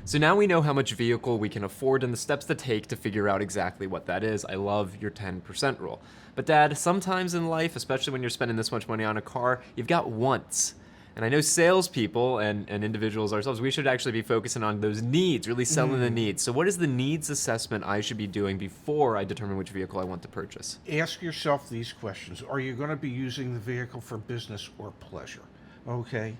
So now we know how much vehicle we can afford and the steps to take to figure out exactly what that is. I love your 10% rule. But Dad, sometimes in life, especially when you're spending this much money on a car, you've got wants. And I know salespeople and individuals ourselves, we should actually be focusing on those needs, really selling the needs. So what is the needs assessment I should be doing before I determine which vehicle I want to purchase? Ask yourself these questions. Are you going to be using the vehicle for business or pleasure? Okay.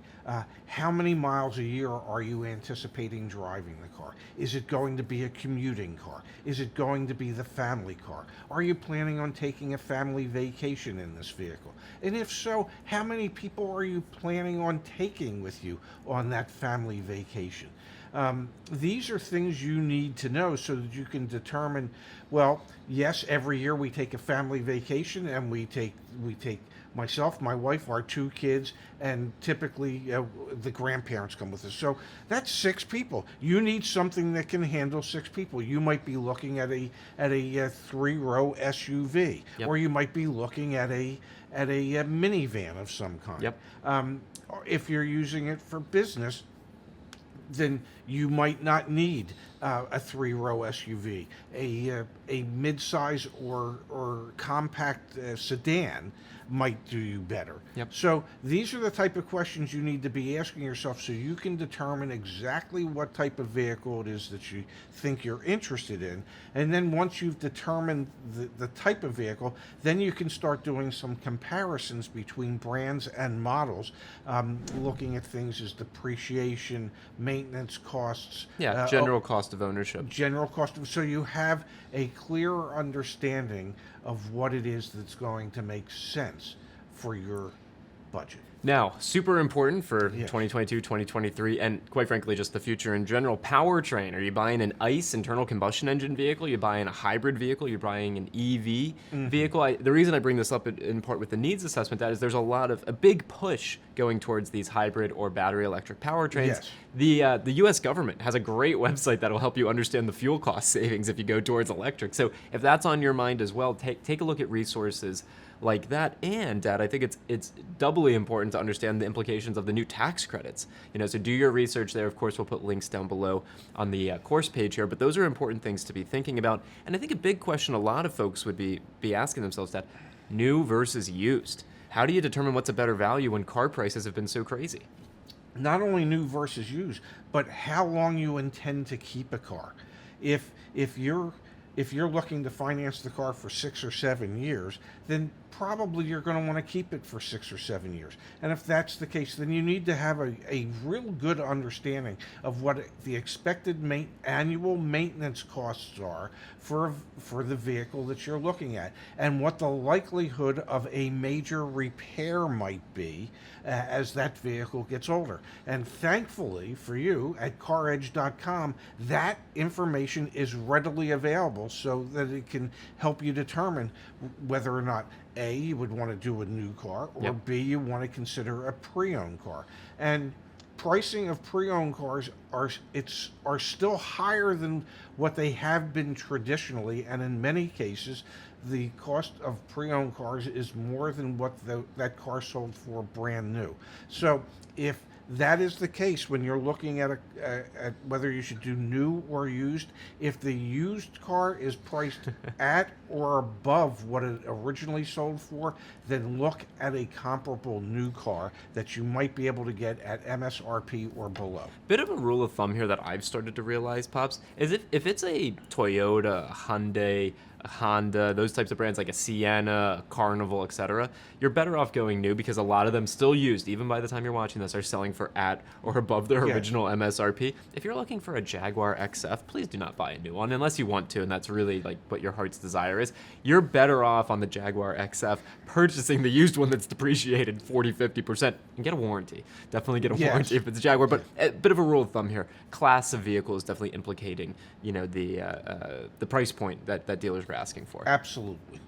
How many miles a year are you anticipating driving the car? Is it going to be a commuting car? Is it going to be the family car? Are you planning on taking a family vacation in this vehicle? And if so, how many people are you planning on taking with you on that family vacation? These are things you need to know so that you can determine, well, yes, every year we take a family vacation and we take myself, my wife, our two kids, and typically the grandparents come with us. So that's 6 people. You need something that can handle 6 people. You might be looking at a 3-row SUV, Yep. or you might be looking at a minivan of some kind. Yep. If you're using it for business, then you might not need a 3-row SUV. A mid-size or compact sedan might do you better. Yep. So these are the type of questions you need to be asking yourself so you can determine exactly what type of vehicle it is that you think you're interested in. And then once you've determined the type of vehicle, then you can start doing some comparisons between brands and models, looking at things as depreciation, maintenance costs. Yeah, general cost of ownership. General cost of, so you have a clearer understanding of what it is that's going to make sense for your budget. Now, super important for Yes. 2022, 2023, and quite frankly, just the future in general, powertrain. Are you buying an ICE, internal combustion engine vehicle? You're buying a hybrid vehicle? You're buying an EV vehicle? The reason I bring this up in part with the needs assessment, that is there's a big push going towards these hybrid or battery electric powertrains. Yes. The U.S. government has a great website that'll help you understand the fuel cost savings if you go towards electric. So if that's on your mind as well, take a look at resources like that. And Dad, I think it's doubly important to understand the implications of the new tax credits. So do your research there. Of course, we'll put links down below on the course page here, but those are important things to be thinking about. And I think a big question a lot of folks would be asking themselves, that new versus used. How do you determine what's a better value when car prices have been so crazy? Not only new versus used, but how long you intend to keep a car. If you're looking to finance the car for 6 or 7 years, then probably you're going to want to keep it for 6 or 7 years. And if that's the case, then you need to have a real good understanding of what the expected annual maintenance costs are for the vehicle that you're looking at, and what the likelihood of a major repair might be as that vehicle gets older. And thankfully for you, at CarEdge.com, that information is readily available so that it can help you determine whether or not A, you would want to do a new car, or Yep. B, you want to consider a pre-owned car. And pricing of pre-owned cars are still higher than what they have been traditionally, and in many cases the cost of pre-owned cars is more than what that car sold for brand new. So if that is the case when you're looking at whether you should do new or used, if the used car is priced at or above what it originally sold for, then look at a comparable new car that you might be able to get at MSRP or below. Bit of a rule of thumb here that I've started to realize, Pops, is if it's a Toyota, a Hyundai, a Honda, those types of brands like a Sienna, a Carnival, etc., you're better off going new, because a lot of them still used, even by the time you're watching this, are selling for at or above their Yes. original MSRP. If you're looking for a Jaguar XF, please do not buy a new one unless you want to, and that's really like what your heart's desire is. You're better off on the Jaguar XF purchasing the used one that's depreciated 40-50% and get a warranty. Definitely get a Yes. warranty if it's a Jaguar. But a bit of a rule of thumb here: class of vehicle is definitely implicating, the price point that dealers are asking for. Absolutely.